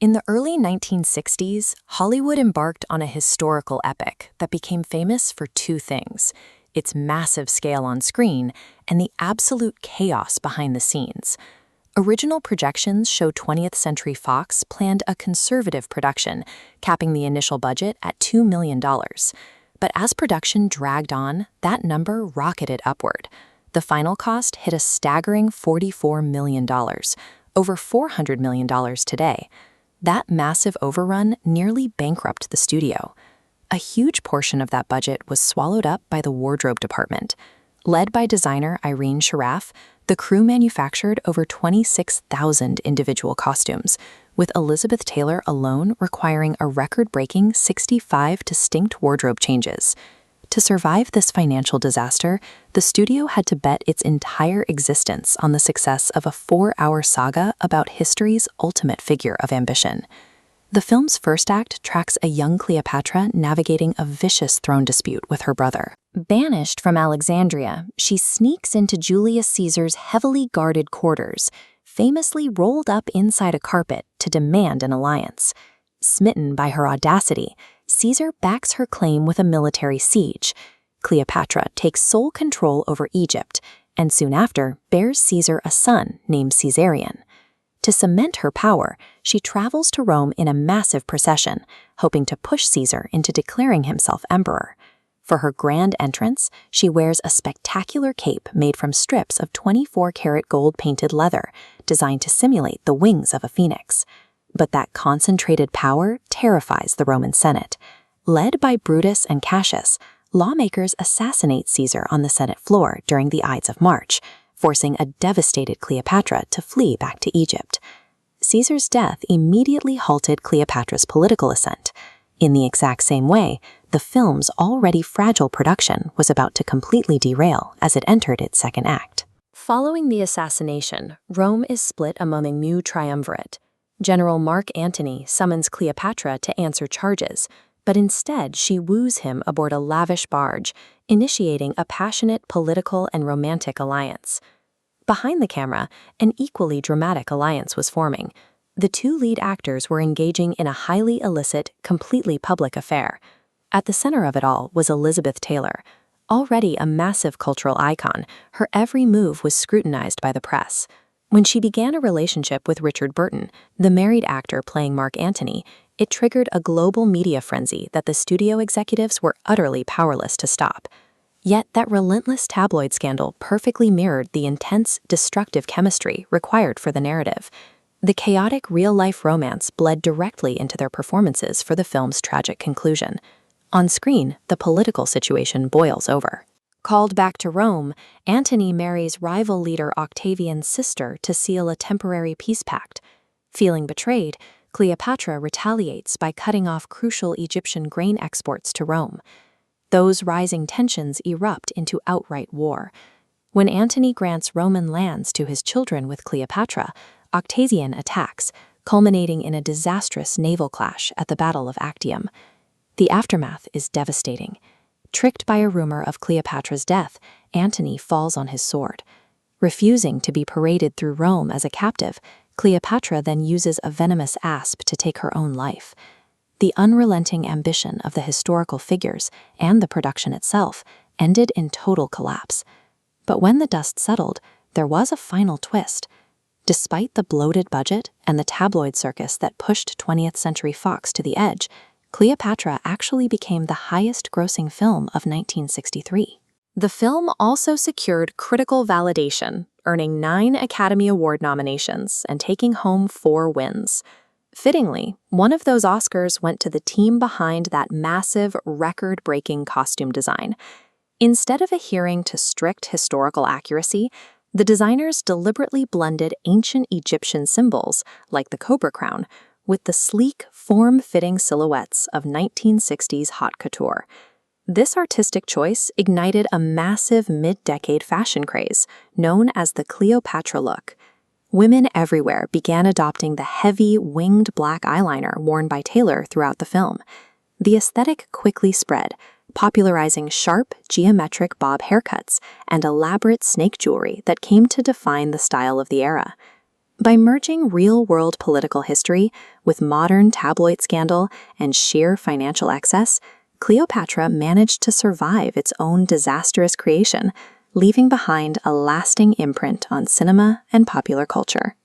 In the early 1960s, Hollywood embarked on a historical epic that became famous for two things: its massive scale on screen and the absolute chaos behind the scenes. Original projections show 20th Century Fox planned a conservative production, capping the initial budget at $2 million. But as production dragged on, that number rocketed upward. The final cost hit a staggering $44 million, over $400 million today. That massive overrun nearly bankrupted the studio. A huge portion of that budget was swallowed up by the wardrobe department. Led by designer Irene Sharaff, the crew manufactured over 26,000 individual costumes, with Elizabeth Taylor alone requiring a record-breaking 65 distinct wardrobe changes. To survive this financial disaster, the studio had to bet its entire existence on the success of a 4-hour saga about history's ultimate figure of ambition. The film's first act tracks a young Cleopatra navigating a vicious throne dispute with her brother. Banished from Alexandria, she sneaks into Julius Caesar's heavily guarded quarters, famously rolled up inside a carpet to demand an alliance. Smitten by her audacity, Caesar backs her claim with a military siege. Cleopatra takes sole control over Egypt, and soon after bears Caesar a son named Caesarion. To cement her power, she travels to Rome in a massive procession, hoping to push Caesar into declaring himself emperor. For her grand entrance, she wears a spectacular cape made from strips of 24-karat gold-painted leather, designed to simulate the wings of a phoenix. But that concentrated power terrifies the Roman Senate. Led by Brutus and Cassius, lawmakers assassinate Caesar on the Senate floor during the Ides of March, forcing a devastated Cleopatra to flee back to Egypt. Caesar's death immediately halted Cleopatra's political ascent. In the exact same way, the film's already fragile production was about to completely derail as it entered its second act. Following the assassination, Rome is split among a new triumvirate. General Mark Antony summons Cleopatra to answer charges, but instead she woos him aboard a lavish barge, initiating a passionate political and romantic alliance. Behind the camera, an equally dramatic alliance was forming. The two lead actors were engaging in a highly illicit, completely public affair. At the center of it all was Elizabeth Taylor. Already a massive cultural icon, her every move was scrutinized by the press. When she began a relationship with Richard Burton, the married actor playing Mark Antony, it triggered a global media frenzy that the studio executives were utterly powerless to stop. Yet that relentless tabloid scandal perfectly mirrored the intense, destructive chemistry required for the narrative. The chaotic real-life romance bled directly into their performances for the film's tragic conclusion. On screen, the political situation boils over. Called back to Rome, Antony marries rival leader Octavian's sister to seal a temporary peace pact. Feeling betrayed, Cleopatra retaliates by cutting off crucial Egyptian grain exports to Rome. Those rising tensions erupt into outright war. When Antony grants Roman lands to his children with Cleopatra, Octavian attacks, culminating in a disastrous naval clash at the Battle of Actium. The aftermath is devastating. Tricked by a rumor of Cleopatra's death, Antony falls on his sword. Refusing to be paraded through Rome as a captive, Cleopatra then uses a venomous asp to take her own life. The unrelenting ambition of the historical figures and the production itself ended in total collapse. But when the dust settled, there was a final twist. Despite the bloated budget and the tabloid circus that pushed 20th Century Fox to the edge, Cleopatra actually became the highest-grossing film of 1963. The film also secured critical validation, earning 9 Academy Award nominations and taking home 4 wins. Fittingly, one of those Oscars went to the team behind that massive, record-breaking costume design. Instead of adhering to strict historical accuracy, the designers deliberately blended ancient Egyptian symbols, like the cobra crown, with the sleek, form-fitting silhouettes of 1960s haute couture. This artistic choice ignited a massive mid-decade fashion craze, known as the Cleopatra look. Women everywhere began adopting the heavy, winged black eyeliner worn by Taylor throughout the film. The aesthetic quickly spread, popularizing sharp, geometric bob haircuts and elaborate snake jewelry that came to define the style of the era. By merging real-world political history with modern tabloid scandal and sheer financial excess, Cleopatra managed to survive its own disastrous creation, leaving behind a lasting imprint on cinema and popular culture.